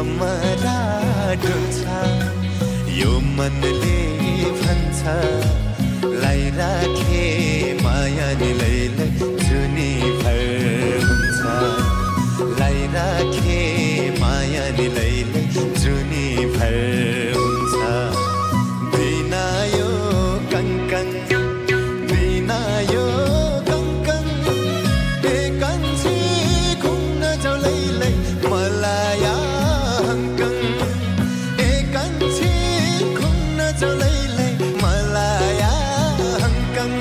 भमरा डुल्छ यो मनले भन्छ लाई राखे माया नि लैलै जुनी भर हुन्छ लाई राखे माया नि लैलै जुनी भर हुन्छ बिना यो कंकन बिना यो कंकन बेकन्छी घुम्न जाऊ लैलै मलाया हङ्कन एकन्छी घुम्न जाऊ लैलै मलाया हङ्कन